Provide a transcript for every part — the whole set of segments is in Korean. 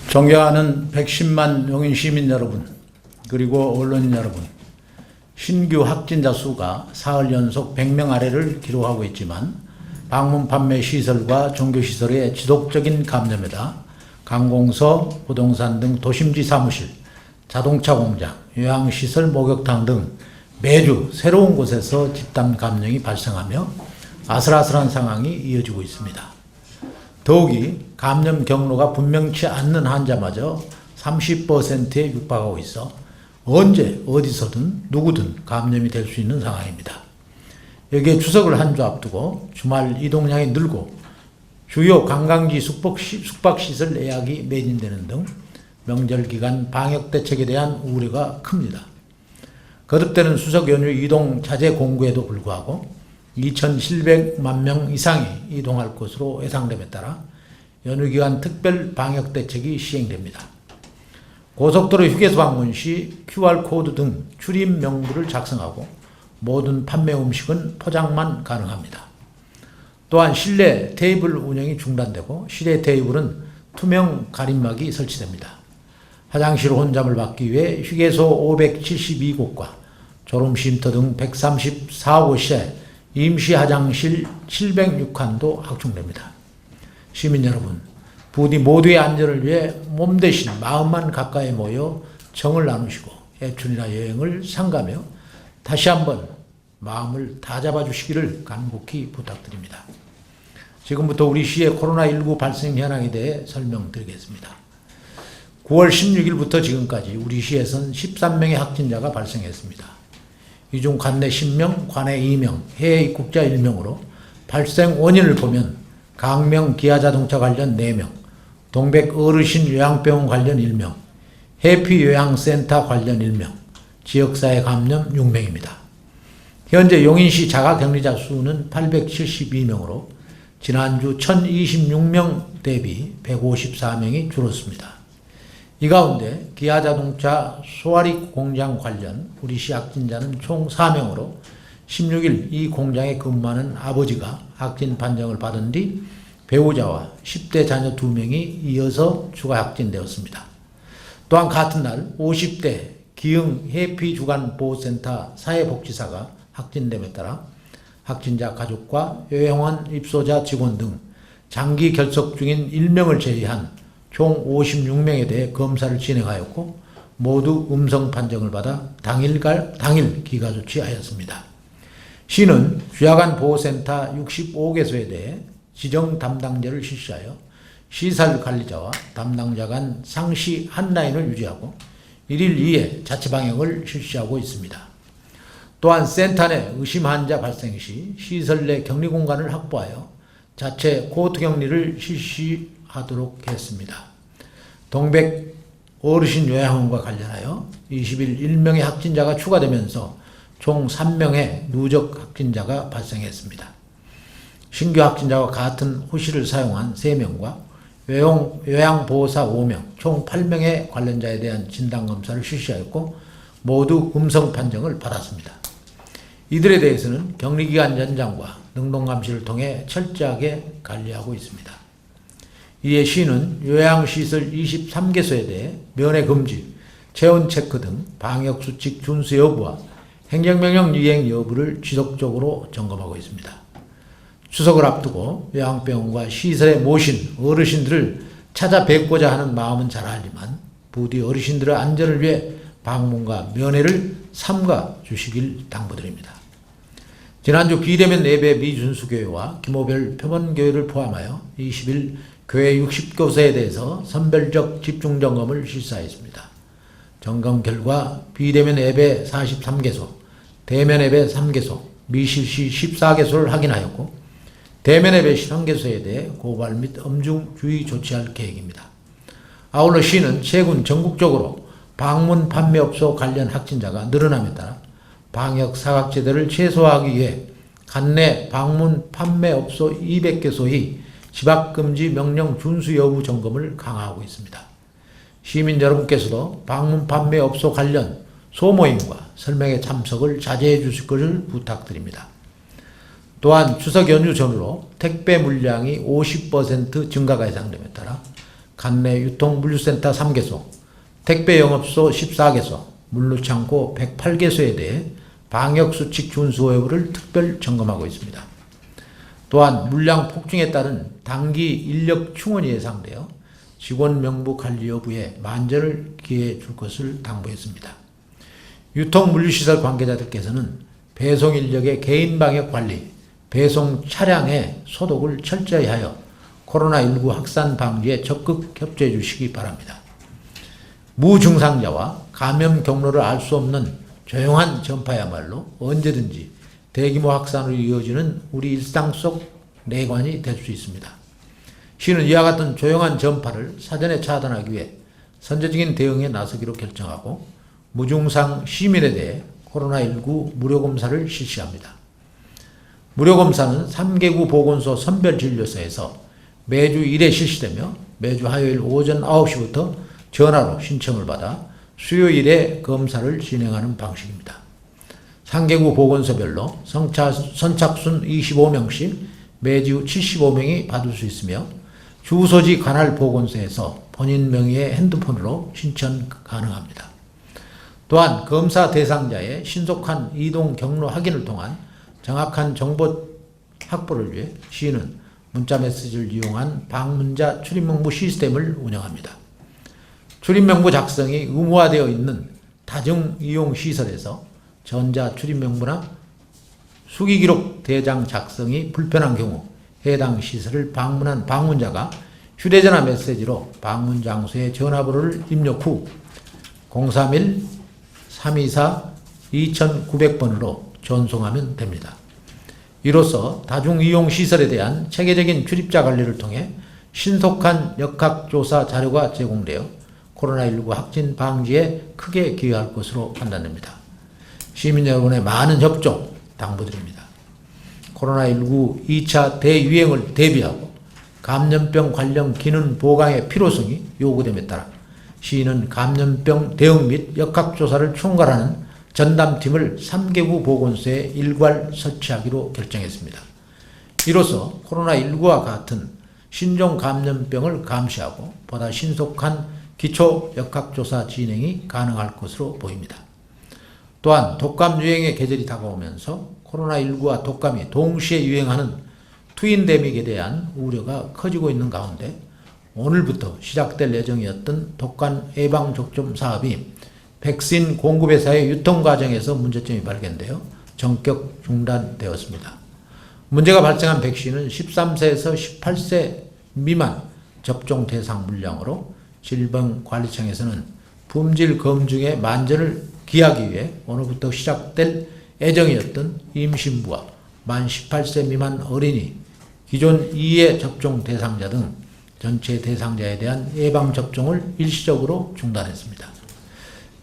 존경하는 110만 용인 시민 여러분, 그리고 언론인 여러분, 신규 확진자 수가 사흘 연속 100명 아래를 기록하고 있지만 방문 판매 시설과 종교시설의 지속적인 감염에다 관공서, 부동산 등 도심지 사무실, 자동차 공장, 요양시설, 목욕탕 등 매주 새로운 곳에서 집단 감염이 발생하며 아슬아슬한 상황이 이어지고 있습니다. 더욱이 감염 경로가 분명치 않는 환자마저 30%에 육박하고 있어 언제 어디서든 누구든 감염이 될 수 있는 상황입니다. 여기에 추석을 한 주 앞두고 주말 이동량이 늘고 주요 관광지 숙박시설 예약이 매진되는 등 명절 기간 방역 대책에 대한 우려가 큽니다. 거듭되는 수석 연휴 이동 자제 공고에도 불구하고 2,700만 명 이상이 이동할 것으로 예상됨에 따라 연휴 기간 특별 방역 대책이 시행됩니다. 고속도로 휴게소 방문 시 QR코드 등 출입 명부를 작성하고 모든 판매 음식은 포장만 가능합니다. 또한 실내 테이블 운영이 중단되고 실외 테이블은 투명 가림막이 설치됩니다. 화장실 혼잡을 막기 위해 휴게소 572곳과 졸음쉼터 등 134곳에 임시 화장실 706칸도 확충됩니다. 시민 여러분, 부디 모두의 안전을 위해 몸 대신 마음만 가까이 모여 정을 나누시고 애춘이나 여행을 삼가며 다시 한번 마음을 다잡아 주시기를 간곡히 부탁드립니다. 지금부터 우리 시의 코로나19 발생 현황에 대해 설명드리겠습니다. 9월 16일부터 지금까지 우리 시에선 13명의 확진자가 발생했습니다. 이 중 관내 10명, 관외 2명, 해외 입국자 1명으로 발생 원인을 보면 강명 기아자동차 관련 4명, 동백 어르신 요양병원 관련 1명, 해피요양센터 관련 1명, 지역사회 감염 6명입니다. 현재 용인시 자가격리자 수는 872명으로 지난주 1,026명 대비 154명이 줄었습니다. 이 가운데 기아자동차 소화리 공장 관련 우리 시 확진자는 총 4명으로 16일 이 공장에 근무하는 아버지가 확진 판정을 받은 뒤 배우자와 10대 자녀 2명이 이어서 추가 확진되었습니다. 또한 같은 날 50대 기흥 해피주간보호센터 사회복지사가 확진됨에 따라 확진자 가족과 요양원 입소자 직원 등 장기 결석 중인 1명을 제외한 총 56명에 대해 검사를 진행하였고 모두 음성 판정을 받아 당일 기가 조치하였습니다. 시는 주야간 보호센터 65개소에 대해 지정 담당자를 실시하여 시설 관리자와 담당자 간 상시 한 라인을 유지하고 1일 2회 자체 방역을 실시하고 있습니다. 또한 센터 내 의심 환자 발생 시 시설 내 격리 공간을 확보하여 자체 코호트 격리를 실시하도록 했습니다. 동백 어르신 요양원과 관련하여 20일 1명의 확진자가 추가되면서 총 3명의 누적 확진자가 발생했습니다. 신규 확진자와 같은 호실을 사용한 3명과 요양보호사 5명, 총 8명의 관련자에 대한 진단검사를 실시하였고 모두 음성 판정을 받았습니다. 이들에 대해서는 격리기간 연장과 능동감시를 통해 철저하게 관리하고 있습니다. 이에 시는 요양시설 23개소에 대해 면회금지, 체온체크 등 방역수칙 준수 여부와 행정명령 이행 여부를 지속적으로 점검하고 있습니다. 추석을 앞두고 요양병원과 시설에 모신 어르신들을 찾아뵙고자 하는 마음은 잘 알지만 부디 어르신들의 안전을 위해 방문과 면회를 삼가 주시길 당부드립니다. 지난주 비대면 예배 미준수교회와 김호별 표본교회를 포함하여 20일 교회 60교소에 대해서 선별적 집중점검을 실시하였습니다. 점검 결과 비대면 예배 43개소, 대면 예배 3개소, 미실시 14개소를 확인하였고 대면 예배 11개소에 대해 고발 및 엄중주의 조치할 계획입니다. 아울러 시는 최근 전국적으로 방문 판매업소 관련 확진자가 늘어남에 따라 방역 사각지대를 최소화하기 위해 관내 방문 판매업소 200개소의 집합금지 명령 준수 여부 점검을 강화하고 있습니다. 시민 여러분께서도 방문 판매업소 관련 소모임과 설명회 참석을 자제해 주실 것을 부탁드립니다. 또한 추석 연휴 전후로 택배 물량이 50% 증가가 예상됨에 따라 관내 유통물류센터 3개소, 택배영업소 14개소, 물류창고 108개소에 대해 방역수칙 준수 여부를 특별 점검하고 있습니다. 또한 물량 폭증에 따른 단기 인력 충원이 예상되어 직원 명부 관리 여부에 만전을 기해 줄 것을 당부했습니다. 유통물류시설 관계자들께서는 배송 인력의 개인 방역 관리, 배송 차량의 소독을 철저히 하여 코로나19 확산 방지에 적극 협조해 주시기 바랍니다. 무증상자와 감염 경로를 알 수 없는 조용한 전파야말로 언제든지 대규모 확산으로 이어지는 우리 일상 속 내관이 될 수 있습니다. 시는 이와 같은 조용한 전파를 사전에 차단하기 위해 선제적인 대응에 나서기로 결정하고 무증상 시민에 대해 코로나19 무료검사를 실시합니다. 무료검사는 3개구 보건소 선별진료소에서 매주 1회 실시되며 매주 화요일 오전 9시부터 전화로 신청을 받아 수요일에 검사를 진행하는 방식입니다. 3개구 보건소별로 선착순 25명씩 매주 75명이 받을 수 있으며 주소지 관할 보건소에서 본인 명의의 핸드폰으로 신청 가능합니다. 또한 검사 대상자의 신속한 이동 경로 확인을 통한 정확한 정보 확보를 위해 시는 문자메시지를 이용한 방문자 출입명부 시스템을 운영합니다. 출입명부 작성이 의무화되어 있는 다중이용시설에서 전자 출입명부나 수기기록 대장 작성이 불편한 경우 해당 시설을 방문한 방문자가 휴대전화 메시지로 방문 장소의 전화번호를 입력 후 031-324-2900번으로 전송하면 됩니다. 이로써 다중이용시설에 대한 체계적인 출입자 관리를 통해 신속한 역학조사 자료가 제공되어 코로나19 확진 방지에 크게 기여할 것으로 판단됩니다. 시민 여러분의 많은 협조 당부드립니다. 코로나19 2차 대유행을 대비하고 감염병 관련 기능 보강의 필요성이 요구됨에 따라 시는 감염병 대응 및 역학조사를 총괄하는 전담팀을 3개구 보건소에 일괄 설치하기로 결정했습니다. 이로써 코로나19와 같은 신종 감염병을 감시하고 보다 신속한 기초 역학조사 진행이 가능할 것으로 보입니다. 또한 독감 유행의 계절이 다가오면서 코로나19와 독감이 동시에 유행하는 트윈데믹에 대한 우려가 커지고 있는 가운데 오늘부터 시작될 예정이었던 독감 예방접종 사업이 백신 공급 회사의 유통 과정에서 문제점이 발견되어 전격 중단되었습니다. 문제가 발생한 백신은 13세에서 18세 미만 접종 대상 물량으로 질병관리청에서는 품질 검증의 만전을 기하기 위해 오늘부터 시작될 예정이었던 임신부와 만 18세 미만 어린이, 기존 2회 접종 대상자 등 전체 대상자에 대한 예방접종을 일시적으로 중단했습니다.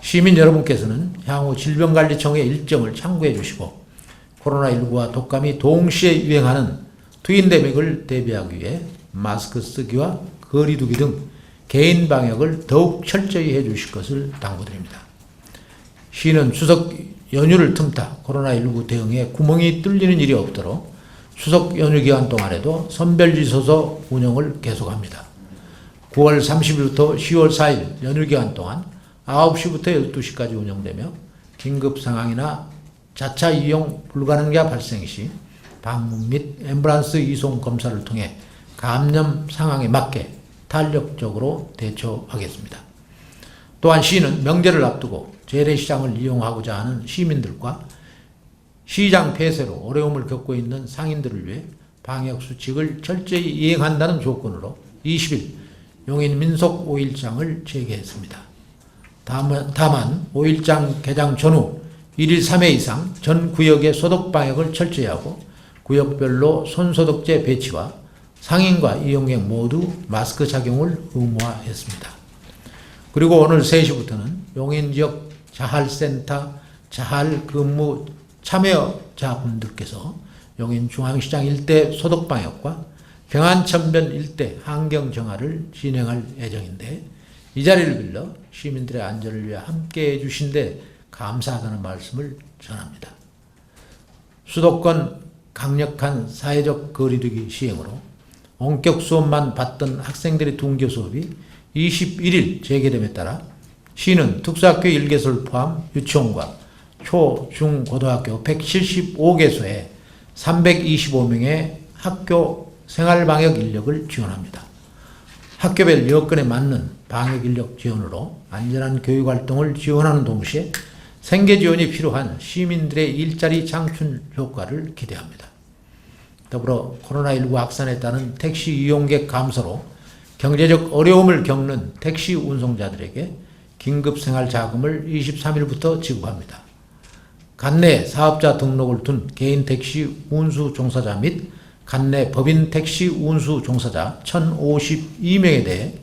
시민 여러분께서는 향후 질병관리청의 일정을 참고해 주시고 코로나19와 독감이 동시에 유행하는 트윈데믹을 대비하기 위해 마스크 쓰기와 거리 두기 등 개인 방역을 더욱 철저히 해 주실 것을 당부드립니다. 시는 추석 연휴를 틈타 코로나19 대응에 구멍이 뚫리는 일이 없도록 추석 연휴 기간 동안에도 선별지소서 운영을 계속합니다. 9월 30일부터 10월 4일 연휴 기간 동안 9시부터 12시까지 운영되며 긴급 상황이나 자차 이용 불가능자 발생 시 방문 및 앰뷸런스 이송 검사를 통해 감염 상황에 맞게 탄력적으로 대처하겠습니다. 또한 시는 명절을 앞두고 재래시장을 이용하고자 하는 시민들과 시장 폐쇄로 어려움을 겪고 있는 상인들을 위해 방역수칙을 철저히 이행한다는 조건으로 20일 용인 민속 5일장을 재개했습니다. 다만 5일장 개장 전후 1일 3회 이상 전 구역의 소독 방역을 철저히 하고 구역별로 손소독제 배치와 상인과 이용객 모두 마스크 착용을 의무화했습니다. 그리고 오늘 3시부터는 용인 지역 자활센터 자활 근무 참여자분들께서 용인 중앙시장 일대 소독 방역과 평안천변 일대 환경 정화를 진행할 예정인데 이 자리를 빌려 시민들의 안전을 위해 함께해 주신 데 감사하다는 말씀을 전합니다. 수도권 강력한 사회적 거리두기 시행으로 원격 수업만 받던 학생들의 등교 수업이 21일 재개됨에 따라 시는 특수학교 1개소를 포함 유치원과 초, 중, 고등학교 175개소에 325명의 학교 생활방역 인력을 지원합니다. 학교별 여건에 맞는 방역 인력 지원으로 안전한 교육활동을 지원하는 동시에 생계 지원이 필요한 시민들의 일자리 창출 효과를 기대합니다. 더불어 코로나19 확산에 따른 택시 이용객 감소로 경제적 어려움을 겪는 택시 운송자들에게 긴급생활자금을 23일부터 지급합니다. 관내 사업자 등록을 둔 개인 택시 운수 종사자 및 관내 법인 택시 운수 종사자 1,052명에 대해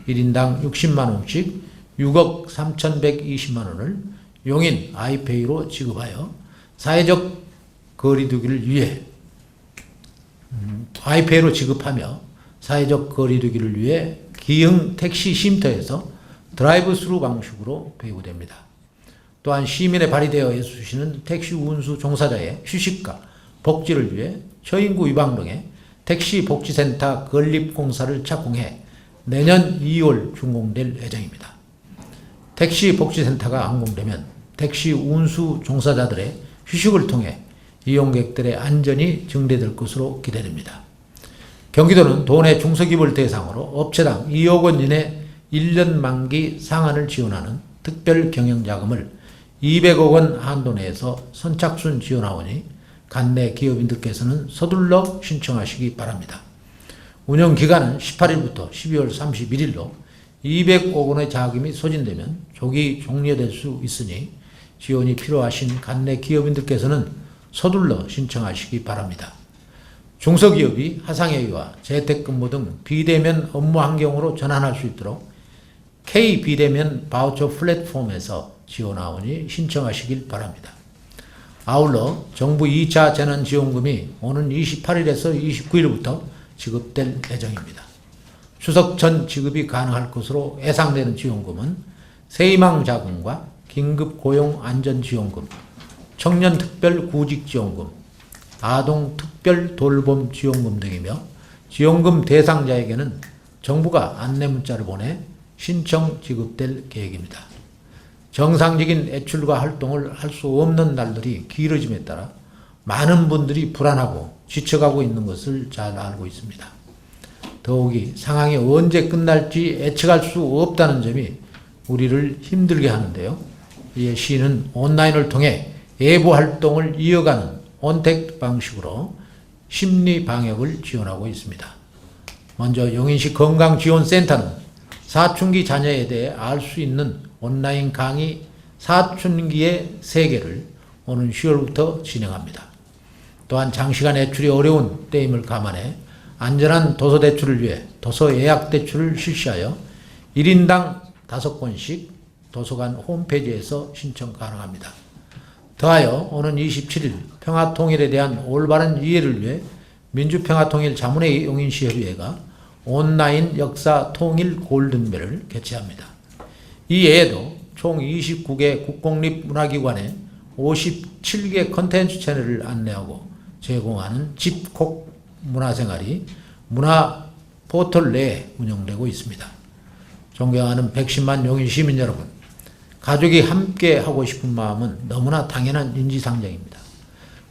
1인당 60만 원씩 6억 3,120만 원을 용인 아이페이로 지급하여 사회적 거리두기를 위해 아이페이로 지급하며 사회적 거리두기를 위해 기흥 택시 쉼터에서 드라이브 스루 방식으로 배부됩니다. 또한 시민에 발의되어 애쓰시는 택시 운수 종사자의 휴식과 복지를 위해 처인구 위방동에 택시 복지센터 건립공사를 착공해 내년 2월 준공될 예정입니다. 택시 복지센터가 완공되면 택시 운수 종사자들의 휴식을 통해 이용객들의 안전이 증대될 것으로 기대됩니다. 경기도는 도내 중소기업을 대상으로 업체당 2억 원 이내 1년 만기 상한을 지원하는 특별 경영자금을 200억 원 한도 내에서 선착순 지원하오니 관내 기업인들께서는 서둘러 신청하시기 바랍니다. 운영 기간은 18일부터 12월 31일로 200억 원의 자금이 소진되면 조기 종료될 수 있으니 지원이 필요하신 관내 기업인들께서는 서둘러 신청하시기 바랍니다. 중소기업이 화상회의와 재택근무 등 비대면 업무 환경으로 전환할 수 있도록 K-비대면 바우처 플랫폼에서 지원하오니 신청하시길 바랍니다. 아울러 정부 2차 재난지원금이 오는 28일에서 29일부터 지급될 예정입니다. 추석 전 지급이 가능할 것으로 예상되는 지원금은 새희망자금과 긴급고용안전지원금, 청년특별구직지원금, 아동특별돌봄지원금 등이며 지원금 대상자에게는 정부가 안내문자를 보내 신청 지급될 계획입니다. 정상적인 애출과 활동을 할 수 없는 날들이 길어짐에 따라 많은 분들이 불안하고 지쳐가고 있는 것을 잘 알고 있습니다. 더욱이 상황이 언제 끝날지 예측할 수 없다는 점이 우리를 힘들게 하는데요. 이에 시는 온라인을 통해 예보 활동을 이어가는 온택 방식으로 심리 방역을 지원하고 있습니다. 먼저 용인시 건강지원센터는 사춘기 자녀에 대해 알 수 있는 온라인 강의 사춘기의 세계를 오는 10월부터 진행합니다. 또한 장시간 외출이 어려운 때임을 감안해 안전한 도서 대출을 위해 도서 예약 대출을 실시하여 1인당 5권씩 도서관 홈페이지에서 신청 가능합니다. 더하여 오는 27일 평화통일에 대한 올바른 이해를 위해 민주평화통일 자문회 용인시협의회가 온라인 역사 통일 골든벨을 개최합니다. 이 외에도 총 29개 국공립문화기관에 57개 컨텐츠 채널을 안내하고 제공하는 집콕 문화생활이 문화 포털 내에 운영되고 있습니다. 존경하는 110만 용인 시민 여러분, 가족이 함께 하고 싶은 마음은 너무나 당연한 인지상정입니다.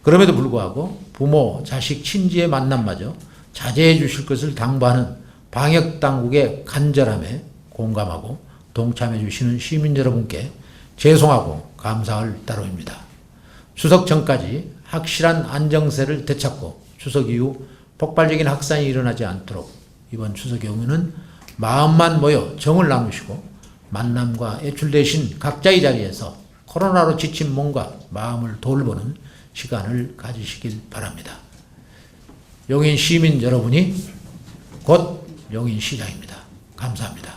그럼에도 불구하고 부모, 자식, 친지의 만남마저 자제해 주실 것을 당부하는 방역당국의 간절함에 공감하고 동참해 주시는 시민 여러분께 죄송하고 감사할 따름입니다. 추석 전까지 확실한 안정세를 되찾고 추석 이후 폭발적인 확산이 일어나지 않도록 이번 추석 연휴는 마음만 모여 정을 나누시고 만남과 애출 대신 각자의 자리에서 코로나로 지친 몸과 마음을 돌보는 시간을 가지시길 바랍니다. 용인 시민 여러분이 곧 용인시장입니다. 감사합니다.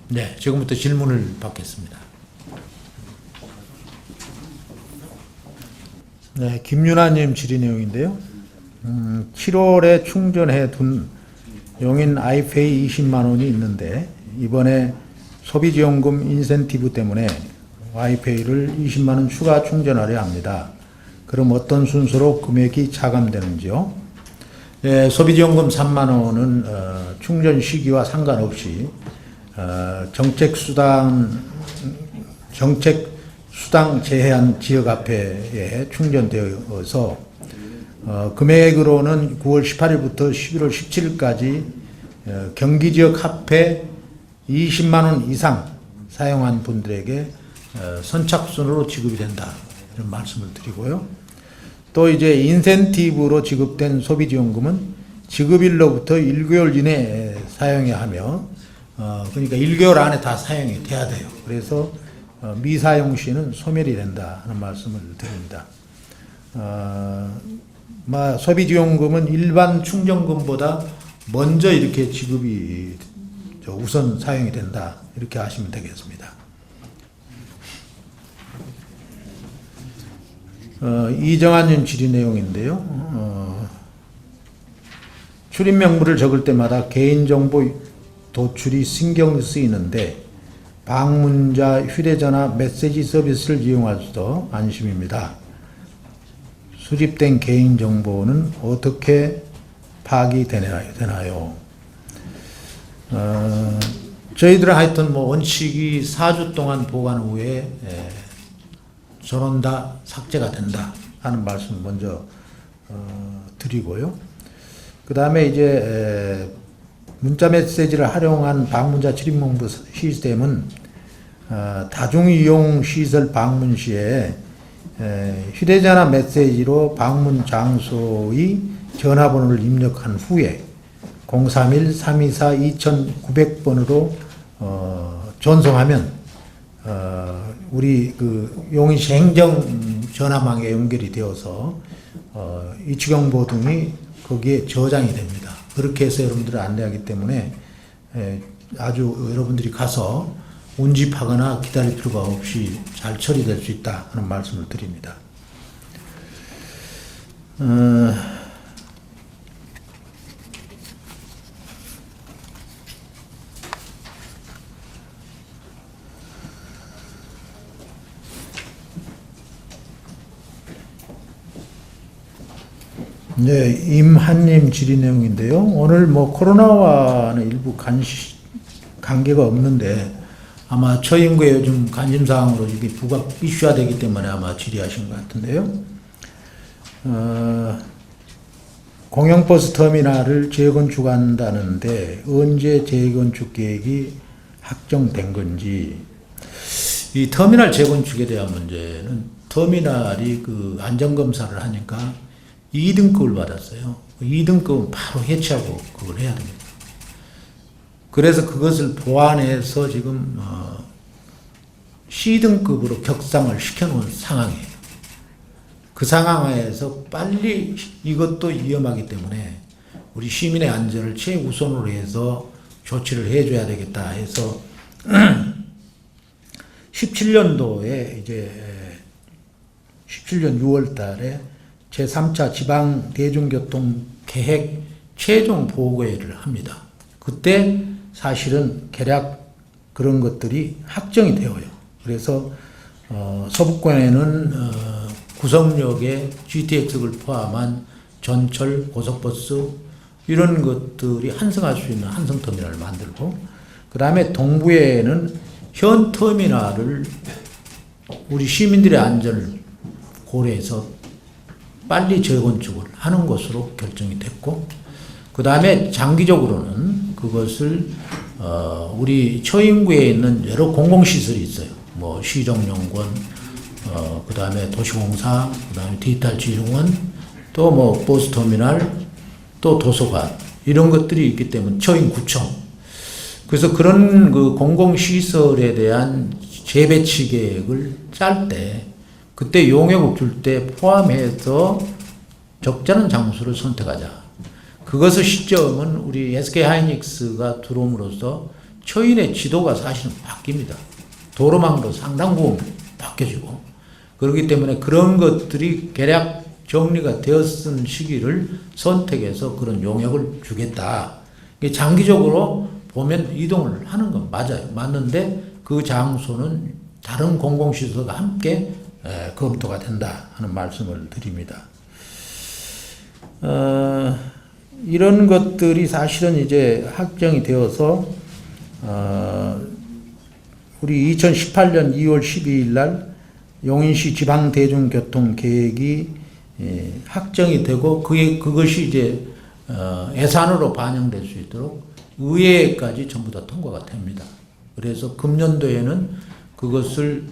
네, 지금부터 질문을 받겠습니다. 네, 김윤아님 질의 내용인데요. 7월에 충전해 둔 용인 아이페이 20만 원이 있는데 이번에 소비지원금 인센티브 때문에 아이페이를 20만 원 추가 충전하려 합니다. 그럼 어떤 순서로 금액이 차감되는지요? 소비지원금 3만 원은 충전 시기와 상관없이 정책수당 제한 지역 앞에 충전되어서 금액으로는 9월 18일부터 11월 17일까지 경기 지역 합해 20만 원 이상 사용한 분들에게 선착순으로 지급이 된다, 이런 말씀을 드리고요. 또 이제 인센티브로 지급된 소비지원금은 지급일로부터 1개월 이내에 사용해야 하며, 그러니까 1개월 안에 다 사용이 돼야 돼요. 그래서 미사용 시는 소멸이 된다 하는 말씀을 드립니다. 소비지원금은 일반 충전금보다 먼저 이렇게 지급이 우선 사용이 된다, 이렇게 하시면 되겠습니다. 이정환님 질의 내용인데요. 출입 명부를 적을 때마다 개인정보 도출이 신경 쓰이는데 방문자 휴대전화 메시지 서비스를 이용할 수도 안심입니다. 수집된 개인정보는 어떻게 파악이 되나요? 저희들은 하여튼 원칙이 4주 동안 보관 후에 전원 다 삭제가 된다 하는 말씀 먼저 드리고요. 그 다음에 이제 문자 메시지를 활용한 방문자 출입명부 시스템은 다중이용 시설 방문 시에 휴대전화 메시지로 방문 장소의 전화번호를 입력한 후에 031-324-2900번으로 전송하면 우리 그 용인시 행정 전화망에 연결이 되어서 위치경보 등이 거기에 저장이 됩니다. 그렇게 해서 여러분들을 안내하기 때문에 아주 여러분들이 가서 운집하거나 기다릴 필요가 없이 잘 처리될 수 있다 하는 말씀을 드립니다. 네, 임한님 질의 내용인데요. 오늘 코로나와는 일부 관계가 없는데 아마 처인구에 요즘 관심사항으로 이게 부각 이슈화 되기 때문에 아마 질의하신 것 같은데요. 공영버스 터미널을 재건축한다는데 언제 재건축 계획이 확정된 건지. 이 터미널 재건축에 대한 문제는 터미널이 그 안전검사를 하니까 2등급을 받았어요. 2등급은 바로 해체하고 그걸 해야 됩니다. 그래서 그것을 보완해서 지금 C등급으로 격상을 시켜놓은 상황이에요. 그 상황에서 빨리 이것도 위험하기 때문에 우리 시민의 안전을 최우선으로 해서 조치를 해줘야 되겠다 해서 17년도에 이제 17년 6월 달에 제3차 지방 대중교통 계획 최종 보고회를 합니다. 그때 사실은 개략 그런 것들이 확정이 되어요. 그래서 서북권에는 구성역에 GTX를 포함한 전철, 고속버스 이런 것들이 환승할 수 있는 환승터미널을 만들고, 그 다음에 동부에는 현 터미널을 우리 시민들의 안전을 고려해서 빨리 재건축을 하는 것으로 결정이 됐고, 그 다음에 장기적으로는 그것을 우리 처인구에 있는 여러 공공시설이 있어요. 시정연구원, 그 다음에 도시공사, 그 다음에 디지털진흥원, 또 버스터미널, 또 도서관 이런 것들이 있기 때문에 처인구청. 그래서 그런 그 공공시설에 대한 재배치 계획을 짤 때 그때 용역을 줄 때 포함해서 적절한 장소를 선택하자. 그것의 시점은 우리 SK하이닉스가 들어옴으로써 처인의 지도가 사실은 바뀝니다. 도로망도 상당 부분 바뀌어지고, 그렇기 때문에 그런 것들이 개략 정리가 되었은 시기를 선택해서 그런 용역을 주겠다. 장기적으로 보면 이동을 하는 건 맞아요. 맞는데 그 장소는 다른 공공시설과 함께 검토가 된다 하는 말씀을 드립니다. 이런 것들이 사실은 이제 확정이 되어서 우리 2018년 2월 12일 날 용인시 지방대중교통계획이 확정이 되고 그것이 이제 예산으로 반영될 수 있도록 의회까지 전부 다 통과가 됩니다. 그래서 금년도에는 그것을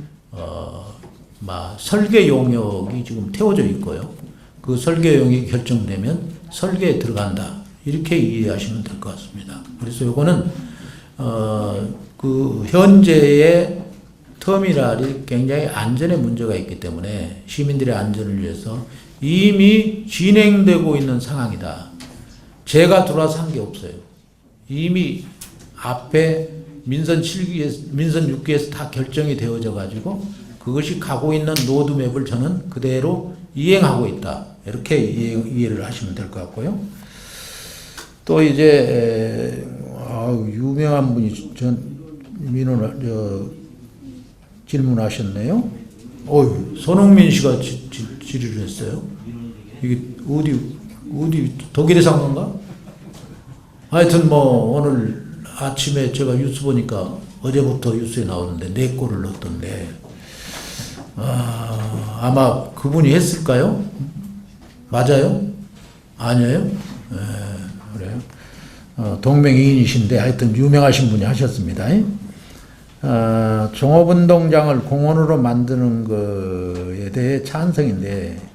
설계 용역이 지금 태워져 있고요. 그 설계 용역이 결정되면 설계에 들어간다. 이렇게 이해하시면 될 것 같습니다. 그래서 요거는 그 현재의 터미널이 굉장히 안전에 문제가 있기 때문에 시민들의 안전을 위해서 이미 진행되고 있는 상황이다. 제가 들어와서 한 게 없어요. 이미 앞에 민선 7기에서, 민선 6기에서 다 결정이 되어져 가지고 그것이 가고 있는 로드맵을 저는 그대로 이행하고 있다. 이렇게 이해를 하시면 될 것 같고요. 또 이제 유명한 분이 질문하셨네요. 손흥민 씨가 질의를 했어요. 이게 어디 독일에 산 건가? 하여튼 오늘 아침에 제가 뉴스 보니까 어제부터 뉴스에 나오는데 4골을 넣었던데 아마 그분이 했을까요? 맞아요? 아니에요? 네, 그래요. 동명이인이신데 하여튼 유명하신 분이 하셨습니다. 종합운동장을 공원으로 만드는 것에 대해 찬성인데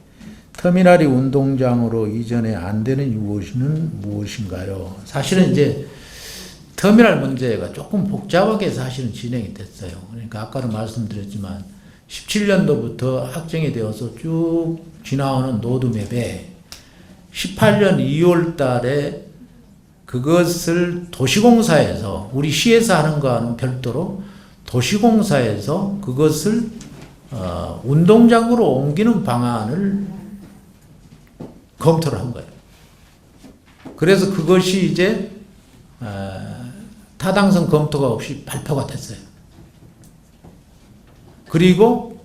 터미널이 운동장으로 이전에 안 되는 이유는 무엇인가요? 사실은 이제 터미널 문제가 조금 복잡하게 사실은 진행이 됐어요. 그러니까 아까도 말씀드렸지만 17년도부터 확정이 되어서 쭉 지나오는 로드맵에 18년 2월 달에 그것을 도시공사에서 우리 시에서 하는 거와는 별도로 도시공사에서 그것을 운동장으로 옮기는 방안을 검토를 한 거예요. 그래서 그것이 이제 타당성 검토가 없이 발표가 됐어요. 그리고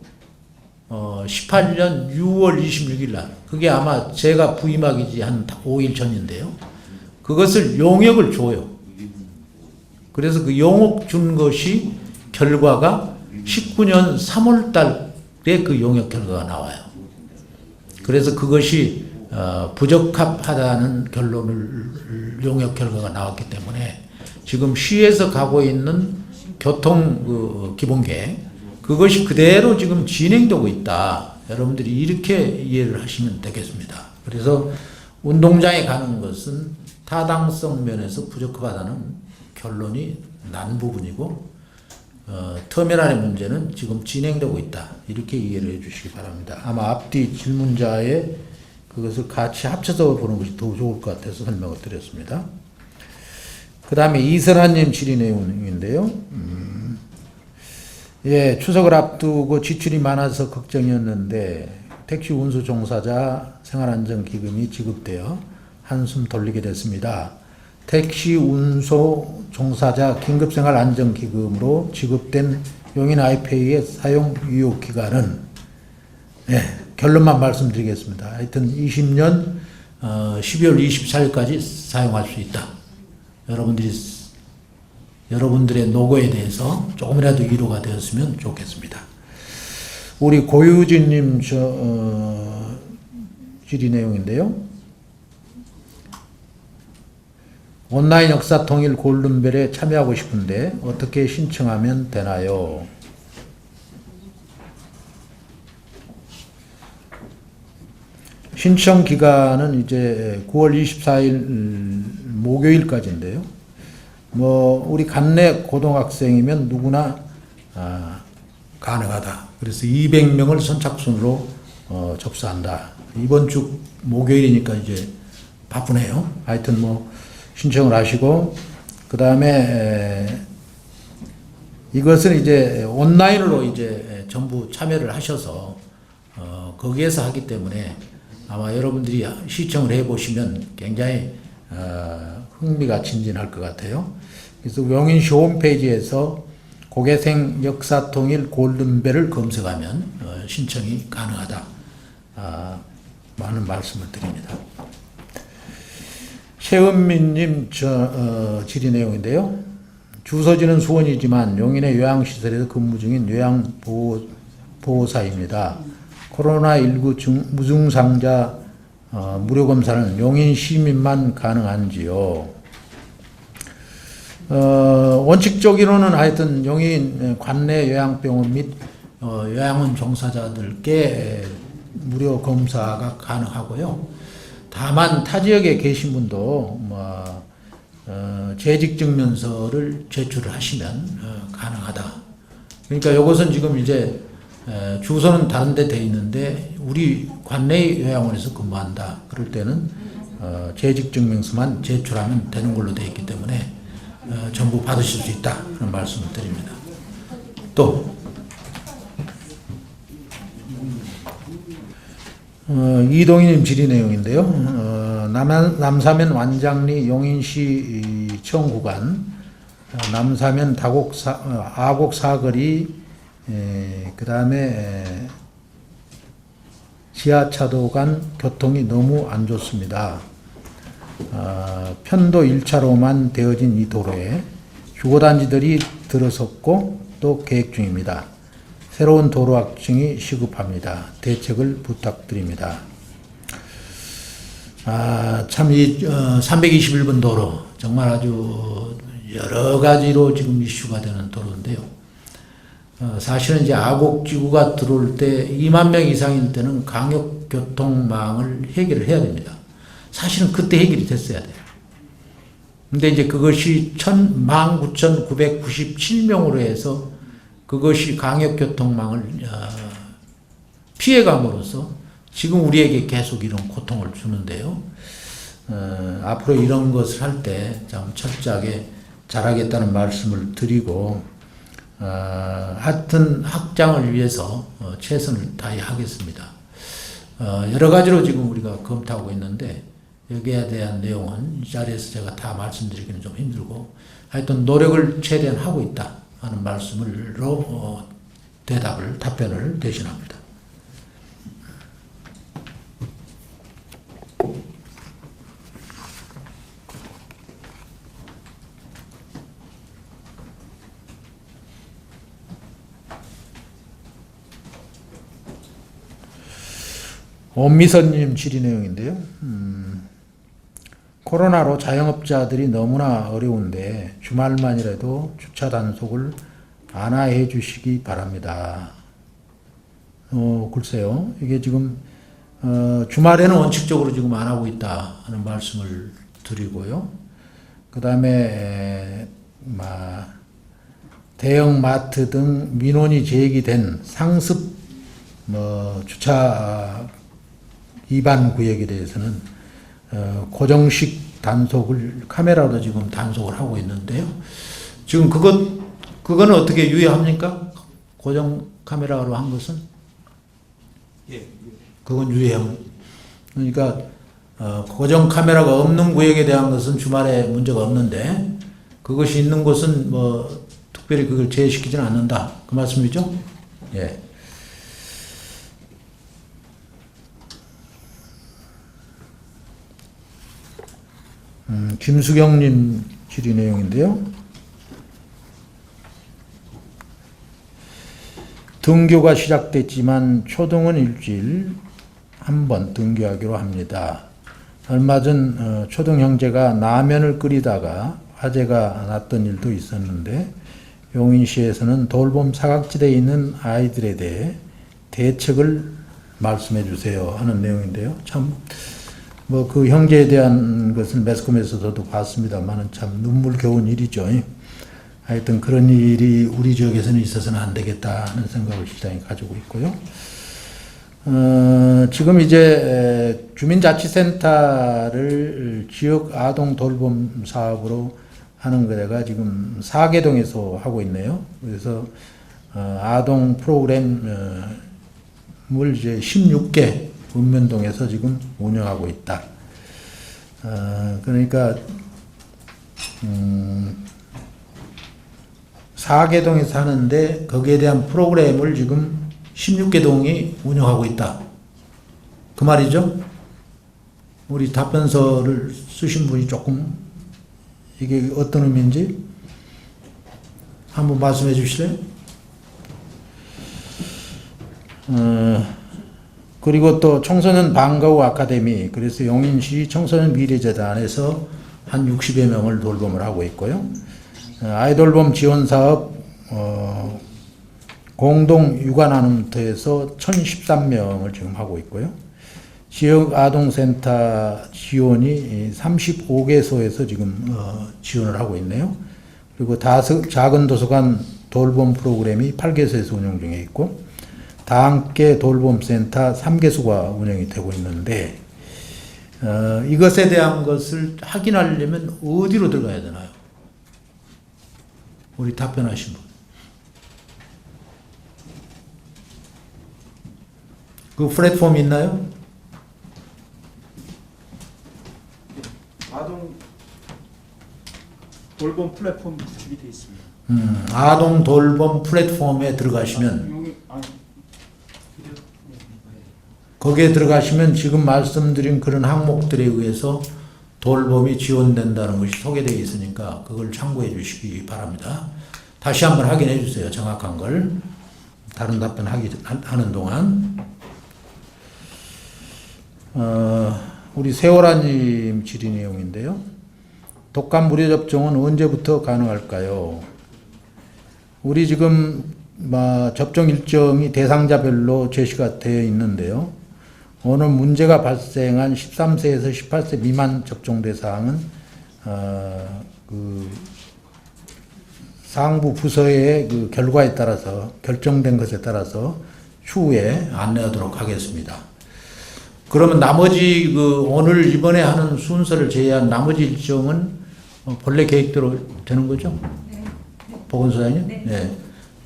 18년 6월 26일 날 그게 아마 제가 부임하기 한 5일 전인데요. 그것을 용역을 줘요. 그래서 그 용역 준 것이 결과가 19년 3월 달에 그 용역 결과가 나와요. 그래서 그것이 부적합하다는 결론을 용역 결과가 나왔기 때문에 지금 시에서 가고 있는 교통 기본계획 그것이 그대로 지금 진행되고 있다. 여러분들이 이렇게 이해를 하시면 되겠습니다. 그래서 운동장에 가는 것은 타당성 면에서 부적합하다는 결론이 난 부분이고 터미널의 문제는 지금 진행되고 있다. 이렇게 이해를 해 주시기 바랍니다. 아마 앞뒤 질문자의 그것을 같이 합쳐서 보는 것이 더 좋을 것 같아서 설명을 드렸습니다. 그 다음에 이선아님 질의 내용인데요. 추석을 앞두고 지출이 많아서 걱정이었는데 택시 운수 종사자 생활안전기금이 지급되어 한숨 돌리게 됐습니다. 택시 운소 종사자 긴급생활안전기금으로 지급된 용인 아이페이의 사용 유효 기간은 결론만 말씀드리겠습니다. 하여튼 20년 12월 24일까지 사용할 수 있다. 여러분들의 노고에 대해서 조금이라도 위로가 되었으면 좋겠습니다. 우리 고유진님 질의 내용인데요. 온라인 역사통일 골든벨에 참여하고 싶은데 어떻게 신청하면 되나요? 신청 기간은 이제 9월 24일 목요일까지인데요. 우리 관내 고등학생이면 누구나 가능하다. 그래서 200명을 선착순으로 접수한다. 이번 주 목요일이니까 이제 바쁘네요. 하여튼 신청을 하시고 그 다음에 이것은 이제 온라인으로 이제 전부 참여를 하셔서 거기에서 하기 때문에 아마 여러분들이 시청을 해보시면 굉장히 흥미가 진진할 것 같아요. 그래서 용인시 홈페이지에서 고개생 역사통일 골든벨을 검색하면 신청이 가능하다. 많은 말씀을 드립니다. 최은민님 질의 내용인데요. 주소지는 수원이지만 용인의 요양시설에서 근무 중인 요양보호사입니다. 코로나19 무증상자 무료 검사는 용인 시민만 가능한지요? 원칙적으로는 하여튼 용인 관내 요양병원 및 요양원 종사자들께 무료 검사가 가능하고요. 다만 타 지역에 계신 분도 재직증명서를 제출을 하시면 가능하다. 그러니까 이것은 지금 이제 주소는 다른 데 돼 있는데 우리 관내 요양원에서 근무한다. 그럴 때는 재직증명서만 제출하면 되는 걸로 되어 있기 때문에 전부 받으실 수 있다. 그런 말씀을 드립니다. 또 이동희님 질의 내용인데요. 남사면 완장리 용인시청 구간 남사면 아곡 사거리 그 다음에 지하차도 간 교통이 너무 안 좋습니다. 편도 1차로만 되어진 이 도로에 주거단지들이 들어섰고 또 계획 중입니다. 새로운 도로 확충이 시급합니다. 대책을 부탁드립니다. 참 이 321번 도로 정말 아주 여러 가지로 지금 이슈가 되는 도로인데요. 사실은 이제 아곡지구가 들어올 때 2만 명 이상일 때는 강역교통망을 해결을 해야 됩니다. 사실은 그때 해결이 됐어야 돼요. 근데 이제 그것이 19,997명으로 해서 그것이 강역교통망을 피해감으로써 지금 우리에게 계속 이런 고통을 주는데요. 앞으로 이런 것을 할 때 좀 철저하게 잘하겠다는 말씀을 드리고 하여튼 확장을 위해서 최선을 다하겠습니다. 여러 가지로 지금 우리가 검토하고 있는데 여기에 대한 내용은 이 자리에서 제가 다 말씀드리기는 좀 힘들고 하여튼 노력을 최대한 하고 있다 하는 말씀으로 답변을 대신합니다. 엄미선님 질의 내용인데요. 코로나로 자영업자들이 너무나 어려운데 주말만이라도 주차 단속을 완화해 주시기 바랍니다. 글쎄요. 이게 지금 주말에는 원칙적으로 지금 안 하고 있다 하는 말씀을 드리고요. 그 다음에 대형 마트 등 민원이 제기된 상습 주차 위반 구역에 대해서는 고정식 단속을 카메라로 지금 단속을 하고 있는데요. 지금 그거는 어떻게 유예합니까? 고정 카메라로 한 것은? 예. 그건 유예함. 그러니까 고정 카메라가 없는 구역에 대한 것은 주말에 문제가 없는데 그것이 있는 곳은 특별히 그걸 제외시키지는 않는다. 그 말씀이죠? 예. 김수경님 질의 내용인데요. 등교가 시작됐지만 초등은 일주일 한 번 등교하기로 합니다. 얼마 전 초등 형제가 라면을 끓이다가 화재가 났던 일도 있었는데 용인시에서는 돌봄 사각지대에 있는 아이들에 대해 대책을 말씀해 주세요 하는 내용인데요. 참 그 형제에 대한 것은 매스컴에서도 봤습니다만 참 눈물겨운 일이죠. 하여튼 그런 일이 우리 지역에서는 있어서는 안 되겠다 하는 생각을 시장이 가지고 있고요. 지금 이제 주민자치센터를 지역 아동 돌봄 사업으로 하는 거가 지금 사계동에서 하고 있네요. 그래서 아동 프로그램을 이제 16개 읍면동에서 지금 운영하고 있다. 그러니까 사계동에서 하는데 거기에 대한 프로그램을 지금 16개 동이 운영하고 있다. 그 말이죠? 우리 답변서를 쓰신 분이 조금 이게 어떤 의미인지 한번 말씀해 주실래요? 그리고 또 청소년 방과 후 아카데미, 그래서 용인시 청소년 미래재단에서 한 60여 명을 돌봄을 하고 있고요. 아이돌봄 지원 사업 공동 육아 나눔터에서 1,013명을 지금 하고 있고요. 지역 아동센터 지원이 35개소에서 지금 지원을 하고 있네요. 그리고 작은 도서관 돌봄 프로그램이 8개소에서 운영 중에 있고, 다함께 돌봄센터 3개소가 운영이 되고 있는데, 이것에 대한 것을 확인하려면 어디로 들어가야 되나요? 우리 답변하신 분. 그 플랫폼 있나요? 아동 돌봄 플랫폼 준비되어 있습니다. 아동 돌봄 플랫폼에 들어가시면 거기에 들어가시면 지금 말씀드린 그런 항목들에 의해서 돌봄이 지원된다는 것이 소개되어 있으니까 그걸 참고해 주시기 바랍니다. 다시 한번 확인해 주세요. 정확한 걸. 다른 답변 하는 동안. 우리 세월아님 질의 내용인데요. 독감 무료 접종은 언제부터 가능할까요? 우리 지금 접종 일정이 대상자별로 제시가 되어 있는데요. 오늘 문제가 발생한 13세에서 18세 미만 접종 대상은 상부 부서의 그 결과에 따라서 결정된 것에 따라서 추후에 안내하도록 하겠습니다. 그러면 나머지 오늘 이번에 하는 순서를 제외한 나머지 일정은 본래 계획대로 되는 거죠? 네. 보건소장님? 네. 네.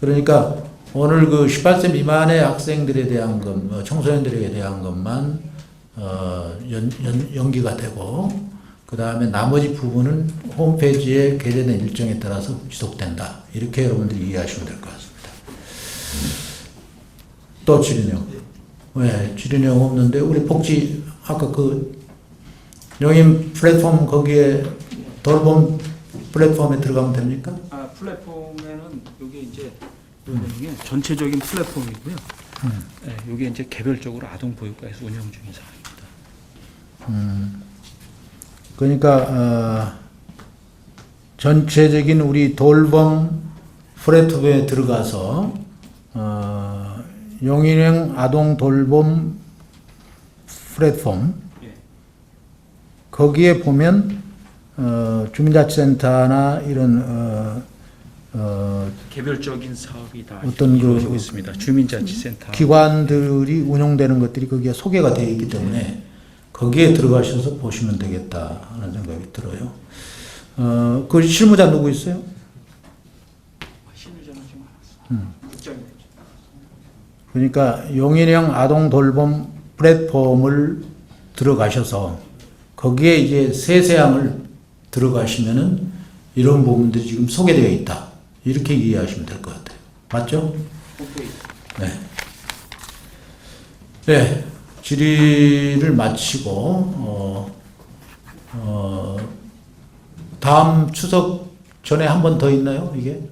그러니까 오늘 18세 미만의 학생들에 대한 것, 청소년들에 대한 것만 연기가 되고, 그 다음에 나머지 부분은 홈페이지에 게재된 일정에 따라서 지속된다. 이렇게 여러분들이 이해하시면 될 것 같습니다. 또 질의 내용. 왜 질의 내용 없는데 우리 복지 아까 용인 플랫폼 거기에 돌봄 플랫폼에 들어가면 됩니까? 플랫폼에는 여기 이제 이게 전체적인 플랫폼이고요. 네, 여기 이제 개별적으로 아동 보육과에서 운영 중인 사항입니다. 그러니까 전체적인 우리 돌봄 플랫폼에 들어가서 용인형 아동 돌봄 플랫폼 거기에 보면 주민자치센터나 이런 개별적인 사업이 다 어떤 이루어지고 있습니다. 주민자치센터 기관들이 운영되는 것들이 거기에 소개가 되어 있기 때문에 거기에 들어가셔서 보시면 되겠다 하는 생각이 들어요. 그 실무자 누구 있어요? 실무자는 좀 알았어. 국장님. 그러니까 용인형 아동 돌봄 플랫폼을 들어가셔서 거기에 이제 세세함을 들어가시면은 이런 부분들이 지금 소개되어 있다. 이렇게 이해하시면 될 것 같아요. 맞죠? 네. 네. 질의를 마치고, 다음 추석 전에 한 번 더 있나요? 이게?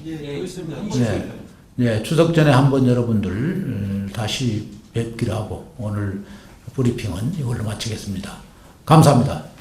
예, 있습니다. 네. 네. 추석 전에 한 번 여러분들 다시 뵙기로 하고 오늘 브리핑은 이걸로 마치겠습니다. 감사합니다.